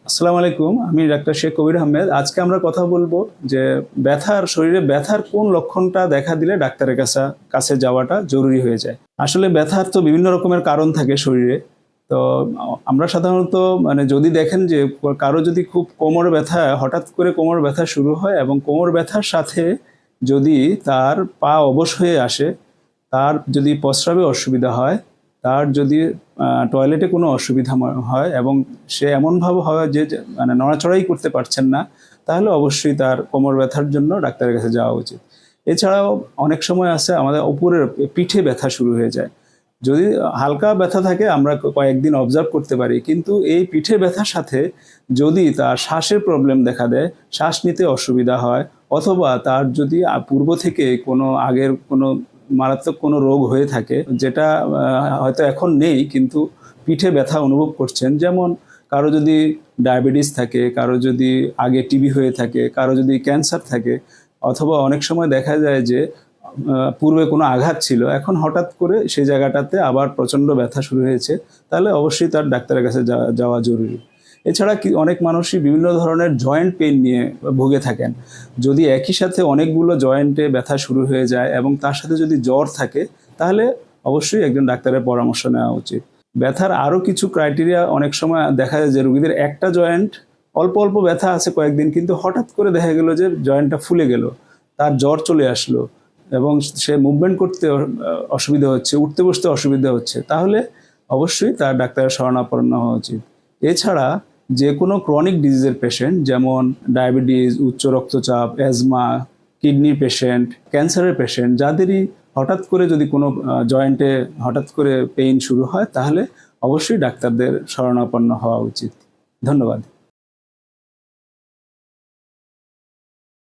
আসসালামু আলাইকুম, আমি ডাক্তার শেখ কবির আহমেদ। আজকে আমরা কথা বলবো যে শরীরে ব্যথার কোন লক্ষণটা দেখা দিলে ডাক্তারের কাছে যাওয়াটা জরুরি হয়ে যায়। আসলে ব্যথার তো বিভিন্ন রকমের কারণ থাকে শরীরে। তো আমরা সাধারণত যদি দেখেন যে কারো যদি খুব কোমর ব্যথা, হঠাৎ করে কোমর ব্যথা শুরু হয় এবং কোমর ব্যথার সাথে যদি তার পা অবশ হয়ে আসে, তার যদি প্রস্রাবে অসুবিধা হয়, তার যদি টয়লেটে কোনো অসুবিধা হয় এবং সে এমনভাবে হয় যে নড়াচড়াই করতে পারছেন না, তাহলে অবশ্যই তার কোমর ব্যথার জন্য ডাক্তারের কাছে যাওয়া উচিত। এছাড়াও অনেক সময় আছে আমাদের উপরের পিঠে ব্যথা শুরু হয়ে যায়। যদি হালকা ব্যথা থাকে আমরা কয়েকদিন অবজার্ভ করতে পারি, কিন্তু এই পিঠে ব্যথার সাথে যদি তার শ্বাসের প্রবলেম দেখা দেয়, শ্বাস নিতে অসুবিধা হয়, অথবা তার যদি পূর্ব থেকে কোনো আগের কোনো মারাত্মক কোনো রোগ হয়ে থাকে, যেটা হয়তো এখন নেই কিন্তু পিঠে ব্যথা অনুভব করছেন, যেমন কারো যদি ডায়াবেটিস থাকে, কারো যদি আগে টিবি হয়ে থাকে, কারো যদি ক্যান্সার থাকে, অথবা অনেক সময় দেখা যায় যে পূর্বে কোনো আঘাত ছিল, এখন হঠাৎ করে সেই জায়গাটাতে আবার প্রচণ্ড ব্যথা শুরু হয়েছে, তাহলে অবশ্যই তার ডাক্তারের কাছে যাওয়া জরুরি। এছাড়া অনেক মানুষই বিভিন্ন ধরনের জয়েন্ট পেইন নিয়ে ভুগে থাকেন। যদি একই সাথে অনেকগুলো জয়েন্টে ব্যথা শুরু হয়ে যায় এবং তার সাথে যদি জ্বর থাকে, তাহলে অবশ্যই একজন ডাক্তারের পরামর্শ নেওয়া উচিত। ব্যথার আরও কিছু ক্রাইটেরিয়া অনেক সময় দেখা যায় যে রোগীদের একটা জয়েন্ট অল্প অল্প ব্যথা আছে কয়েকদিন, কিন্তু হঠাৎ করে দেখা গেল যে জয়েন্টটা ফুলে গেল, তার জ্বর চলে আসলো এবং সে মুভমেন্ট করতে অসুবিধা হচ্ছে, উঠতে বসতে অসুবিধা হচ্ছে, তাহলে অবশ্যই তার ডাক্তারের শরণাপন্ন হওয়া উচিত। এছাড়া যে কোনো ক্রনিক ডিজিজের পেশেন্ট, যেমন ডায়াবেটিস, উচ্চ রক্তচাপ, অ্যাজমা, কিডনির পেশেন্ট, ক্যান্সারের পেশেন্ট, যাদেরই হঠাৎ করে যদি কোনো জয়েন্টে হঠাৎ করে পেইন শুরু হয়, তাহলে অবশ্যই ডাক্তারদের শরণাপন্ন হওয়া উচিত। ধন্যবাদ।